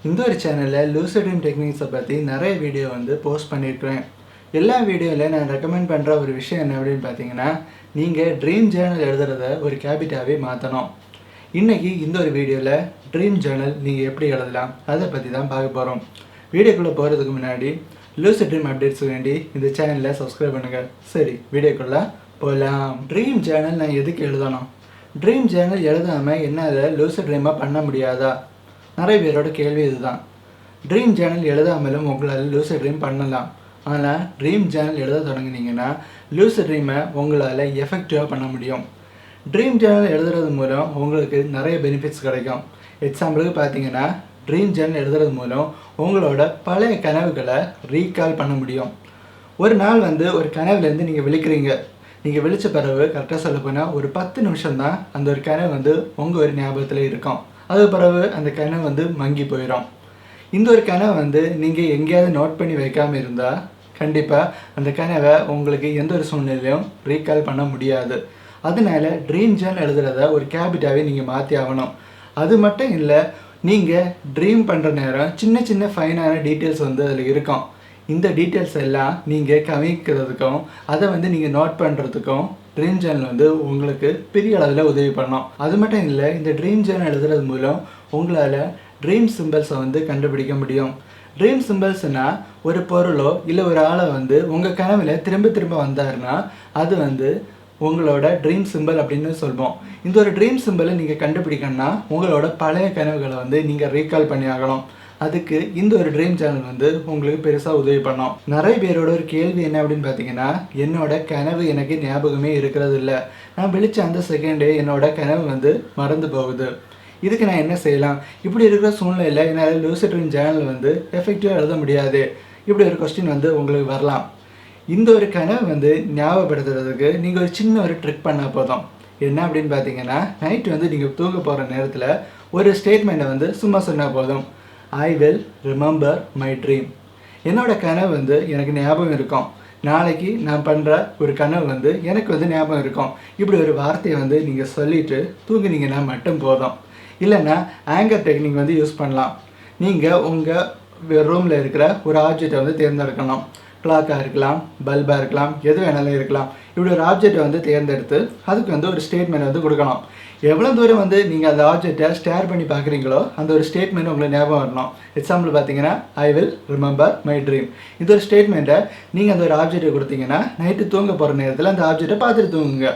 இந்த ஒரு சேனலில் லூசிட் ட்ரீம் டெக்னிக்ஸை பற்றி நிறைய வீடியோ போஸ்ட் பண்ணியிருக்கிறேன். எல்லா வீடியோவில் நான் ரெக்கமெண்ட் பண்ணுற ஒரு விஷயம் என்ன அப்படின்னு பார்த்தீங்கன்னா, நீங்கள் ட்ரீம் ஜேர்னல் எழுதுறத ஒரு ஹேபிட்டாகவே மாற்றணும். இன்றைக்கி இந்த ஒரு வீடியோவில் ட்ரீம் ஜேர்னல் நீங்கள் எப்படி எழுதலாம் அதை பற்றி தான் பார்க்க போகிறோம். வீடியோக்குள்ளே போகிறதுக்கு முன்னாடி லூசிட் ட்ரீம் அப்டேட்ஸ் வேண்டி இந்த சேனலில் சப்ஸ்கிரைப் பண்ணுங்கள். சரி, வீடியோக்குள்ளே போகலாம். ட்ரீம் ஜேர்னல் நான் எதுக்கு எழுதணும்? ட்ரீம் ஜேர்னல் எழுதாமல் என்னால் லூசிட் ட்ரீமாக பண்ண முடியாதா? நிறைய பேரோட கேள்வி இதுதான். ட்ரீம் ஜேர்னல் எழுதாமலும் உங்களால் லூசிட் ட்ரீம் பண்ணலாம். ஆனால் ட்ரீம் ஜேர்னல் எழுத தொடங்குனீங்கன்னா லூசிட் ட்ரீமை உங்களால் எஃபெக்டிவாக பண்ண முடியும். ட்ரீம் ஜேர்னல் எழுதுறது மூலம் உங்களுக்கு நிறைய பெனிஃபிட்ஸ் கிடைக்கும். எக்ஸாம்பிளுக்கு பார்த்தீங்கன்னா, ட்ரீம் ஜேர்னல் எழுதுறது மூலம் உங்களோட பழைய கனவுகளை ரீகால் பண்ண முடியும். ஒரு நாள் ஒரு கனவுலேருந்து நீங்கள் விழிக்கிறீங்க. நீங்கள் விழித்த பிறகு கரெக்டாக சொல்ல போனால் ஒரு 10 நிமிஷம் தான் அந்த ஒரு கனவு உங்கள் ஒரு ஞாபகத்தில் இருக்கும். அது பிறகு அந்த கனவு மங்கி போயிடும். இந்த ஒரு கனவை நீங்கள் எங்கேயாவது நோட் பண்ணி வைக்காமல் இருந்தால் கண்டிப்பாக அந்த கனவை உங்களுக்கு எந்த ஒரு சூழ்நிலையும் ரீகால் பண்ண முடியாது. அதனால ட்ரீம் ஜேர்னல் எழுதுறத ஒரு ஹேபிட்டாகவே நீங்கள் மாற்றி ஆகணும். அது மட்டும் இல்லை, நீங்கள் ட்ரீம் பண்ணுற நேரம் சின்ன சின்ன ஃபைனான டீட்டெயில்ஸ் அதில் இருக்கும். இந்த டீட்டெயில்ஸ் எல்லாம் நீங்கள் கவனிக்கிறதுக்கும் அதை நீங்கள் நோட் பண்ணுறதுக்கும் ட்ரீம் ஜேர்னல் உங்களுக்கு பெரிய அளவில் உதவி பண்ணோம். அது மட்டும் இல்லை, இந்த ட்ரீம் ஜேர்னல் எழுதுறது மூலம் உங்களால் ட்ரீம் சிம்பிள்ஸை கண்டுபிடிக்க முடியும். ட்ரீம் சிம்பிள்ஸ்னால் ஒரு பொருளோ இல்லை ஒரு ஆளை உங்கள் கனவில் திரும்ப திரும்ப வந்தாருன்னா அது உங்களோட ட்ரீம் சிம்பிள் அப்படின்னு சொல்வோம். இந்த ஒரு ட்ரீம் சிம்பிளை நீங்கள் கண்டுபிடிக்கணும்னா உங்களோட பழைய கனவுகளை நீங்கள் ரீகால் பண்ணி ஆகணும். அதுக்கு இந்த ஒரு ட்ரீம் சேனல் உங்களுக்கு பெருசாக உதவி பண்ணோம். நிறைய பேரோட ஒரு கேள்வி என்ன அப்படின்னு பார்த்தீங்கன்னா, என்னோட கனவு எனக்கு ஞாபகமே இருக்கிறது இல்லை, நான் விழிச்ச அந்த செகண்டே என்னோட கனவு மறந்து போகுது, இதுக்கு நான் என்ன செய்யலாம்? இப்படி இருக்கிற சூழ்நிலையில் என்னால் லூசிட் ட்ரீம் சேனல் எஃபெக்டிவாக எழுத முடியாது. இப்படி ஒரு கொஸ்டின் உங்களுக்கு வரலாம். இந்த ஒரு கனவு ஞாபகப்படுத்துறதுக்கு நீங்கள் ஒரு சின்ன ஒரு ட்ரிக் பண்ணால் போதும். என்ன அப்படின்னு பார்த்தீங்கன்னா, நைட்டு நீங்கள் தூங்க போகிற நேரத்தில் ஒரு ஸ்டேட்மெண்ட்டை சும்மா சொன்னால் போதும். I will remember my dream. என்னோடய கனவு எனக்கு ஞாபகம் இருக்கும். நாளைக்கு நான் பண்ணுற ஒரு கனவு எனக்கு ஞாபகம் இருக்கும். இப்படி ஒரு வார்த்தையை நீங்கள் சொல்லிவிட்டு தூங்குனீங்கன்னா மட்டும் போதும். இல்லைன்னா ஆங்கர் டெக்னிக் யூஸ் பண்ணலாம். நீங்கள் உங்கள் ரூமில் இருக்கிற ஒரு ஆப்ஜெக்டை தேர்ந்தெடுக்கணும். கிளாக்காக இருக்கலாம், பல்பாக இருக்கலாம், எது வேணாலும் இருக்கலாம். இப்படி ஒரு ஆப்ஜெக்டை தேர்ந்தெடுத்து அதுக்கு ஒரு ஸ்டேட்மெண்ட் கொடுக்கணும். எவ்வளோ தூரம் நீங்கள் அந்த ஆப்ஜெக்டை ஸ்டேர் பண்ணி பார்க்குறீங்களோ அந்த ஒரு ஸ்டேட்மெண்ட் உங்களுக்கு ஞாபகம் வரணும். எக்ஸாம்பிள் பார்த்தீங்கன்னா, I will remember my dream. இது ஒரு ஸ்டேட்மெண்ட்டை நீங்கள் அந்த ஒரு ஆப்ஜெக்டை கொடுத்தீங்கன்னா நைட்டு தூங்க போகிற நேரத்தில் அந்த ஆப்ஜெக்டை பார்த்துட்டு தூங்குங்க.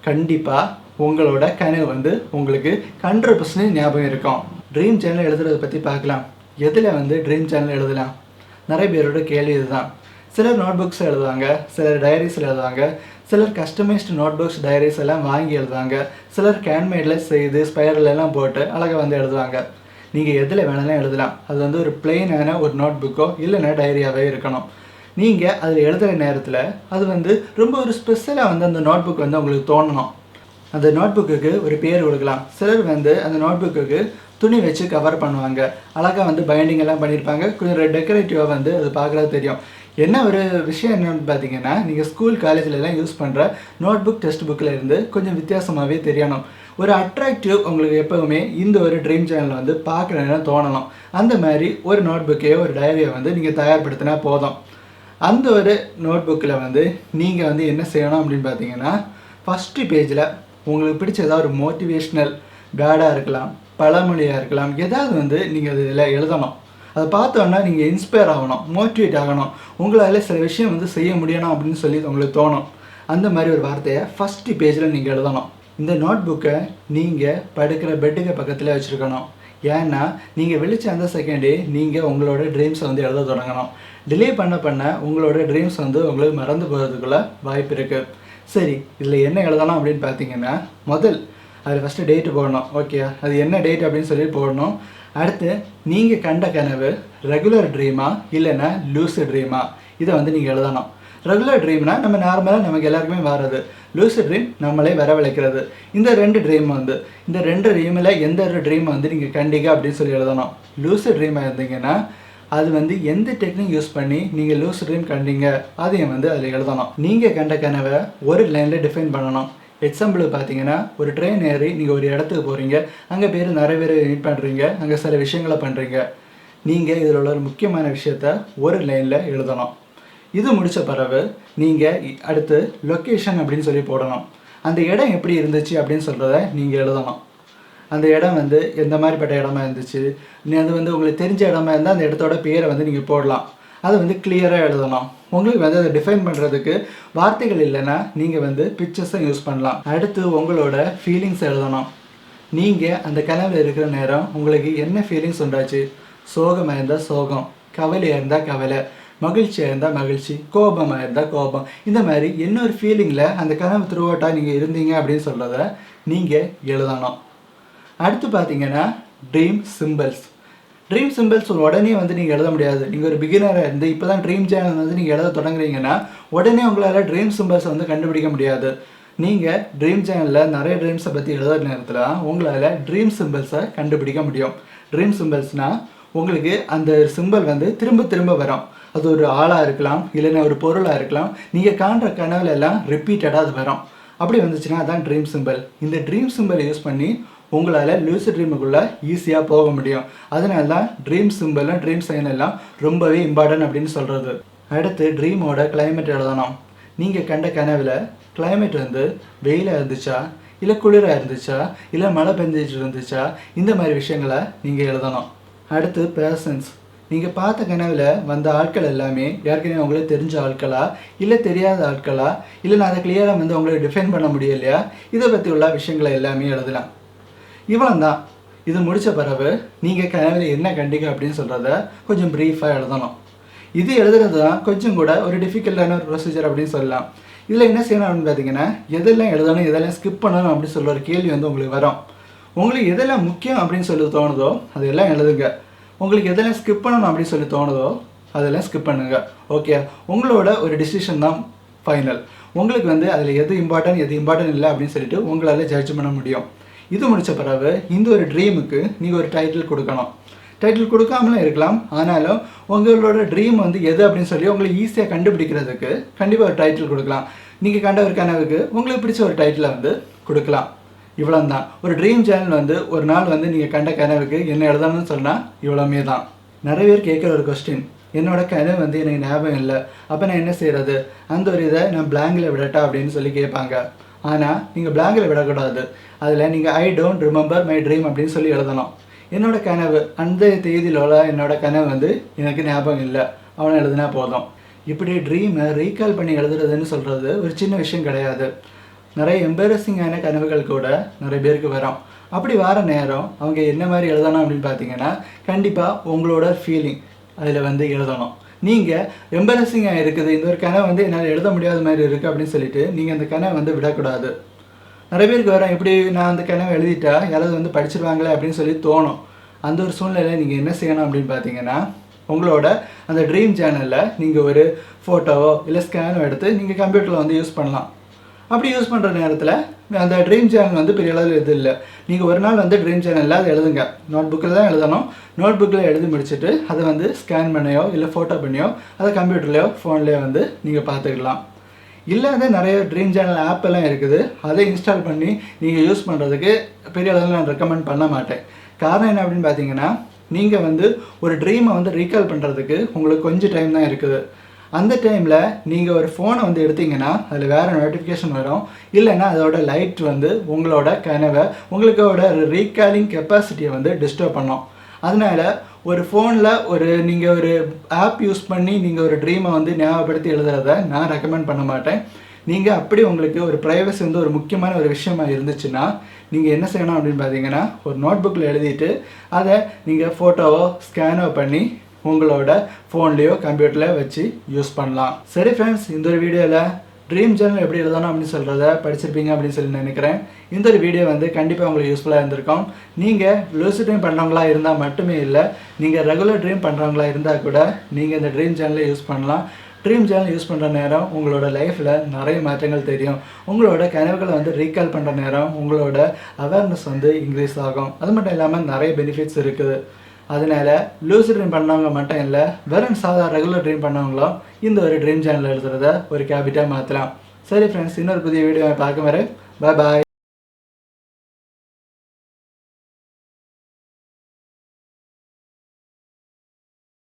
கண்டிப்பாக உங்களோட கனவு உங்களுக்கு 100% ஞாபகம் இருக்கும். ட்ரீம் சேனல் எழுதுறதை பற்றி பார்க்கலாம். எதில் ட்ரீம் சேனல் எழுதலாம்? நிறைய பேரோட கேள்வி இதுதான். சிலர் நோட் புக்ஸ் எழுதுவாங்க, சிலர் டைரிஸில் எழுதுவாங்க, சிலர் கஸ்டமைஸ்டு நோட் புக்ஸ் டைரிஸ் எல்லாம் வாங்கி எழுதுவாங்க, சிலர் கேன்மேடில் செய்து ஸ்பைரலெல்லாம் போட்டு அழகாக எழுதுவாங்க. நீங்கள் எதில் வேணாலும் எழுதலாம். அது ஒரு பிளெயினான ஒரு நோட் புக்கோ இல்லைன்னா டைரியாகவே இருக்கணும். நீங்கள் அதில் எழுதுகிற நேரத்தில் அது ரொம்ப ஒரு ஸ்பெஷலாக அந்த நோட் புக் உங்களுக்கு தோணணும். அந்த நோட் புக்குக்கு ஒரு பேர் கொடுக்கலாம். சிலர் அந்த நோட் புக்குக்கு துணி வச்சு கவர் பண்ணுவாங்க. அழகாக பைண்டிங் எல்லாம் பண்ணியிருப்பாங்க. கொஞ்சம் டெக்கரேட்டிவாக அது பார்க்குறது தெரியும். என்ன ஒரு விஷயம் என்னென்னு பார்த்தீங்கன்னா, நீங்கள் ஸ்கூல் காலேஜிலலாம் யூஸ் பண்ணுற நோட் புக் டெக்ஸ்ட் புக்கில் இருந்து கொஞ்சம் வித்தியாசமாகவே தெரியணும். ஒரு அட்ராக்டிவ் உங்களுக்கு எப்போவுமே இந்த ஒரு ட்ரீம் சேனல் பார்க்குறேன்னு தோணணும். அந்த மாதிரி ஒரு நோட் புக்கையோ ஒரு டைரியை நீங்கள் தயார்படுத்தினா போதும். அந்த ஒரு நோட் புக்கில் நீங்கள் என்ன செய்யணும் அப்படின்னு பார்த்தீங்கன்னா, ஃபஸ்ட்டு பேஜில் உங்களுக்கு பிடிச்ச ஏதாவது ஒரு மோட்டிவேஷ்னல் பேடாக இருக்கலாம், பழமொழியாக இருக்கலாம், ஏதாவது நீங்கள் அதில் எழுதணும். அதை பார்த்தோன்னா நீங்கள் இன்ஸ்பயர் ஆகணும், மோட்டிவேட் ஆகணும், உங்களால் சில விஷயம் செய்ய முடியணும் அப்படின்னு சொல்லி உங்களுக்கு தோணும். அந்த மாதிரி ஒரு வார்த்தையை ஃபஸ்ட்டு பேஜில் நீங்கள் எழுதணும். இந்த நோட் புக்கை நீங்கள் படுக்கிற பெட்டுக்கு பக்கத்தில் வச்சுருக்கணும். ஏன்னா நீங்கள் விழிச்ச அந்த செகண்டே நீங்கள் உங்களோட ட்ரீம்ஸை எழுத தொடங்கணும். டிலே பண்ண உங்களோட ட்ரீம்ஸ் உங்களுக்கு மறந்து போகிறதுக்குள்ள வாய்ப்பு இருக்குது. சரி, இதில் என்ன எழுதலாம் அப்படின்னு பார்த்தீங்கன்னா, அதில் ஃபஸ்ட்டு டேட்டு போடணும். ஓகே, அது என்ன டேட் அப்படின்னு சொல்லி போடணும். அடுத்து நீங்கள் கண்ட கனவு ரெகுலர் ட்ரீமா இல்லைன்னா லூசிட் ட்ரீமா, இதை நீங்கள் எழுதணும். ரெகுலர் ட்ரீம்னா நம்ம நார்மலாக நமக்கு எல்லாருக்குமே வர்றது. லூசிட் ட்ரீம் நம்மளே வரவழைக்கிறது. இந்த 2 ட்ரீம் இந்த 2 ட்ரீமில் எந்த ஒரு ட்ரீம் நீங்கள் கண்டிங்க அப்படின்னு சொல்லி எழுதணும். லூசிட் ட்ரீமாக இருந்தீங்கன்னா அது எந்த டெக்னிக் யூஸ் பண்ணி நீங்கள் லூசிட் ட்ரீம் கண்டீங்க அதையும் அதில் எழுதணும். நீங்கள் கண்ட கனவை ஒரு லைனில் டிஃபைன் பண்ணணும். எக்ஸாம்பிளுக்கு பார்த்தீங்கன்னா ஒரு ட்ரெயின் ஏறி நீங்கள் ஒரு இடத்துக்கு போகிறீங்க, அங்கே பேர் நிறைய பேர் மீட் பண்ணுறீங்க, அங்கே சில விஷயங்களை பண்ணுறீங்க. நீங்கள் இதில் உள்ள ஒரு முக்கியமான விஷயத்த ஒரு லைனில் எழுதணும். இது முடித்த பிறகு நீங்கள் அடுத்து லொக்கேஷன் அப்படின்னு சொல்லி போடணும். அந்த இடம் எப்படி இருந்துச்சு அப்படின்னு சொல்கிறத நீங்கள் எழுதணும். அந்த இடம் வந்து எந்த மாதிரிப்பட்ட இடமா இருந்துச்சு, அது வந்து உங்களுக்கு தெரிஞ்ச இடமா இருந்தால் அந்த இடத்தோட பேரை வந்து நீங்கள் போடலாம். அதை வந்து கிளியராக எழுதணும். உங்களுக்கு வந்து அதை டிஃபைன் பண்ணுறதுக்கு வார்த்தைகள் இல்லைன்னா நீங்கள் வந்து பிக்சர்ஸை யூஸ் பண்ணலாம். அடுத்து உங்களோட ஃபீலிங்ஸ் எழுதணும். நீங்கள் அந்த கனவில் இருக்கிற நேரம் உங்களுக்கு என்ன ஃபீலிங்ஸ் உண்டாச்சு? சோகமாக இருந்தால் சோகம், கவலையாக இருந்தால் கவலை, மகிழ்ச்சியாக இருந்தால் மகிழ்ச்சி, கோபமாக இருந்தால் கோபம், இந்த மாதிரி என்ன ஒரு ஃபீலிங்கில் அந்த கனவு த்ரூஅவுட்டாக நீங்கள் இருந்தீங்க அப்படின்னு சொல்கிறத நீங்கள் எழுதணும். அடுத்து பார்த்தீங்கன்னா ட்ரீம் சிம்பிள்ஸ். ட்ரீம் சிம்பிள்ஸ் உடனே வந்து நீங்கள் எழுத முடியாது. நீங்கள் ஒரு பிகினராக இருந்து இப்போ தான் ட்ரீம் சேனல் வந்து நீங்கள் எழுத தொடங்குறீங்கன்னா உடனே உங்களால் ட்ரீம் சிம்பிள்ஸை வந்து கண்டுபிடிக்க முடியாது. நீங்கள் ட்ரீம் சேனலில் நிறைய ட்ரீம்ஸை பற்றி எழுதுற நேரத்தில் உங்களால் ட்ரீம் சிம்பிள்ஸை கண்டுபிடிக்க முடியும். ட்ரீம் சிம்பிள்ஸ்னால் உங்களுக்கு அந்த சிம்பிள் வந்து திரும்ப திரும்ப வரும். அது ஒரு ஆளாக இருக்கலாம், இல்லைன்னா ஒரு பொருளாக இருக்கலாம். நீங்கள் காண்ற கனவுல எல்லாம் ரிப்பீட்டடாக அது வரும். அப்படி வந்துச்சுன்னா அதான் ட்ரீம் சிம்பிள். இந்த ட்ரீம் சிம்பிள் யூஸ் பண்ணி உங்களால் லூசிட் ட்ரீமுக்குள்ளே ஈஸியாக போக முடியும். அதனால தான் ட்ரீம் சிம்பிளும் ட்ரீம் சைன் எல்லாம் ரொம்பவே இம்பார்ட்டன்ட் அப்படின்னு சொல்கிறது. அடுத்து ட்ரீமோட கிளைமேட் எழுதணும். நீங்கள் கண்ட கனவில் கிளைமேட் வந்து வெயிலாக இருந்துச்சா, இல்லை குளிராக இருந்துச்சா, இல்லை மழை பெஞ்சிட்டு இருந்துச்சா, இந்த மாதிரி விஷயங்களை நீங்கள் எழுதணும். அடுத்து பர்சன்ஸ். நீங்கள் பார்த்த கனவில் வந்த ஆட்கள் எல்லாமே ஏற்கனவே உங்களுக்கு தெரிஞ்ச ஆட்களா, இல்லை தெரியாத ஆட்களா, இல்லை நான் அதை கிளியராக வந்து உங்களுக்கு டிஃபைன் பண்ண முடியலையா, இதை பற்றி உள்ள விஷயங்களை எல்லாமே எழுதலாம். இவ்வளோ தான். இது முடித்த பிறகு நீங்கள் கனவில் என்ன கண்டிங்க அப்படின்னு சொல்கிறத கொஞ்சம் ப்ரீஃபாக எழுதணும். இது எழுதுறது தான் கொஞ்சம் கூட ஒரு டிஃபிகல்ட்டான ஒரு ப்ரொசீஜர் அப்படின்னு சொல்லலாம். இதில் என்ன செய்யணும் அப்படின்னு பார்த்தீங்கன்னா, எதெல்லாம் எழுதணும், எதெல்லாம் ஸ்கிப் பண்ணணும் அப்படின்னு சொல்கிற ஒரு கேள்வி வந்து உங்களுக்கு வரும். உங்களுக்கு எதெல்லாம் முக்கியம் அப்படின்னு சொல்லி தோணுதோ அதெல்லாம் எழுதுங்க. உங்களுக்கு எதெல்லாம் ஸ்கிப் பண்ணணும் அப்படின்னு சொல்லி தோணுதோ அதெல்லாம் ஸ்கிப் பண்ணுங்கள். ஓகே, உங்களோட ஒரு டிசிஷன் தான் ஃபைனல். உங்களுக்கு வந்து அதில் எது இம்பார்ட்டன்ட் இல்லை அப்படின்னு சொல்லிட்டு உங்களால் ஜட்ஜ் பண்ண முடியும். இது முடித்த பிறகு இந்த ஒரு ட்ரீமுக்கு நீங்கள் ஒரு டைட்டில் கொடுக்கணும். டைட்டில் கொடுக்காமலாம் இருக்கலாம், ஆனாலும் உங்களோட ட்ரீம் வந்து எது அப்படின்னு சொல்லி உங்களுக்கு ஈஸியாக கண்டுபிடிக்கிறதுக்கு கண்டிப்பாக ஒரு டைட்டில் கொடுக்கலாம். நீங்கள் கண்ட ஒரு கனவுக்கு உங்களுக்கு பிடிச்ச ஒரு டைட்டிலை வந்து கொடுக்கலாம். இவ்வளோ தான். ஒரு ட்ரீம் சேனல் வந்து ஒரு நாள் வந்து நீங்கள் கண்ட கனவுக்கு என்ன எழுதணும்னு சொன்னால் இவ்வளோமே தான். நிறைய பேர் கேட்குற ஒரு கொஸ்டின், என்னோட கனவு வந்து எனக்கு ஞாபகம் இல்லை, அப்போ நான் என்ன செய்கிறது, அந்த ஒரு இதை நான் பிளாங்கில் விடட்டா அப்படின்னு சொல்லி கேட்பாங்க. ஆனால் நீங்கள் பிளாங்கில் விடக்கூடாது. அதில் நீங்கள் I don't remember my dream அப்படின்னு சொல்லி எழுதணும். என்னோடய கனவு அந்த தேதியிலோட என்னோட கனவு வந்து எனக்கு ஞாபகம் இல்லை, அவனை எழுதுனா போதும். இப்படி ட்ரீமை ரீகால் பண்ணி எழுதுறதுன்னு சொல்கிறது ஒரு சின்ன விஷயம் கிடையாது. நிறைய எம்பரசிங்கான கனவுகள் கூட நிறைய பேருக்கு வரும். அப்படி வர நேரம் அவங்க என்ன மாதிரி எழுதணும் அப்படின்னு பார்த்தீங்கன்னா, கண்டிப்பாக உங்களோட ஃபீலிங் அதில் வந்து எழுதணும். நீங்கள் எம்பரசிங்காக இருக்குது, இந்த ஒரு கனவு வந்து என்னால் எழுத முடியாத மாதிரி இருக்குது அப்படின்னு சொல்லிட்டு நீங்கள் அந்த கனவை வந்து விடக்கூடாது. நிறைய பேருக்கு வரும், எப்படி நான் அந்த கனவை எழுதிட்டா யாராவது வந்து படிச்சிருவாங்களே அப்படின்னு சொல்லி தோணும். அந்த ஒரு சூழ்நிலையில் நீங்கள் என்ன செய்யணும் அப்படின்னு பார்த்தீங்கன்னா, உங்களோட அந்த ட்ரீம் சேனலில் நீங்கள் ஒரு ஃபோட்டோவோ இல்லை ஸ்கேனோ எடுத்து நீங்கள் கம்ப்யூட்டரில் வந்து யூஸ் பண்ணலாம். அப்படி யூஸ் பண்ணுற நேரத்தில் அந்த ட்ரீம் சேனல் வந்து பெரிய அளவில் இது இல்லை. நீங்கள் ஒரு நாள் வந்து ட்ரீம் சேனலில் அதை எழுதுங்க. நோட் புக்கில் தான் எழுதணும். நோட் புக்கில் எழுதி முடிச்சுட்டு அதை வந்து ஸ்கேன் பண்ணியோ இல்லை ஃபோட்டோ பண்ணியோ அதை கம்ப்யூட்டர்லையோ ஃபோன்லேயோ வந்து நீங்கள் பார்த்துக்கலாம். இல்லாத நிறைய ட்ரீம் சேனல் ஆப் எல்லாம் இருக்குது. அதை இன்ஸ்டால் பண்ணி நீங்கள் யூஸ் பண்ணுறதுக்கு பெரிய அளவில் நான் ரெக்கமெண்ட் பண்ண மாட்டேன். காரணம் என்ன அப்படின்னு பார்த்தீங்கன்னா, நீங்கள் வந்து ஒரு ட்ரீமை வந்து ரீகால் பண்ணுறதுக்கு உங்களுக்கு கொஞ்சம் டைம் தான் இருக்குது. அந்த டைமில் நீங்கள் ஒரு ஃபோனை வந்து எடுத்தீங்கன்னா அதில் வேறு நோட்டிஃபிகேஷன் வரும், இல்லைன்னா அதோட லைட் வந்து உங்களோட கனவை உங்களுக்கோட ரீகாலிங் கெப்பாசிட்டியை வந்து டிஸ்டர்ப் பண்ணும். அதனால் ஒரு ஃபோனில் நீங்கள் ஒரு ஆப் யூஸ் பண்ணி நீங்கள் ஒரு ட்ரீமை வந்து ஞாபகப்படுத்தி எழுதுறத நான் ரெக்கமெண்ட் பண்ண மாட்டேன். நீங்கள் அப்படி உங்களுக்கு ஒரு ப்ரைவசி வந்து ஒரு முக்கியமான ஒரு விஷயமா இருந்துச்சுன்னா நீங்கள் என்ன செய்யணும் அப்படின்னு பார்த்தீங்கன்னா, ஒரு நோட் புக்கில் எழுதிட்டு அதை நீங்கள் ஃபோட்டோவோ ஸ்கேனோ பண்ணி உங்களோட ஃபோன்லேயோ கம்ப்யூட்டர்லையோ வச்சு யூஸ் பண்ணலாம். சரி ஃப்ரெண்ட்ஸ், இந்த ஒரு வீடியோவில் ட்ரீம் ஜேர்னல் எப்படி எழுதணும் அப்படின்னு சொல்கிறத படிச்சிருப்பீங்க அப்படின்னு சொல்லி நினைக்கிறேன். இந்த ஒரு வீடியோ வந்து கண்டிப்பாக உங்களுக்கு யூஸ்ஃபுல்லாக இருந்திருக்கும். நீங்கள் லூசிட் ட்ரீம் பண்ணுறவங்களா இருந்தால் மட்டுமே இல்லை, நீங்கள் ரெகுலர் ட்ரீம் பண்ணுறவங்களா இருந்தால் கூட நீங்கள் இந்த ட்ரீம் ஜேர்னலை யூஸ் பண்ணலாம். ட்ரீம் ஜேர்னல் யூஸ் பண்ணுற நேரம் உங்களோட லைஃப்பில் நிறைய மாற்றங்கள் தெரியும். உங்களோட கனவுகளை வந்து ரீகால் பண்ணுற நேரம் உங்களோட அவேர்னஸ் வந்து இன்க்ரீஸ் ஆகும். அது மட்டும் இல்லாமல் நிறைய பெனிஃபிட்ஸ் இருக்குது. அதனால் லூசிட் ட்ரீம் பண்ணவங்க மட்டும் இல்லை, வெறும் சாதாரண ரெகுலர் ட்ரீம் பண்ணவங்களும் இந்த ஒரு ட்ரீம் சேனல் எழுதுறத ஒரு ஹேபிட்டாக மாற்றலாம். சரி ஃப்ரெண்ட்ஸ், இன்னொரு புதிய வீடியோவை பார்க்க வரை பாய் பாய்.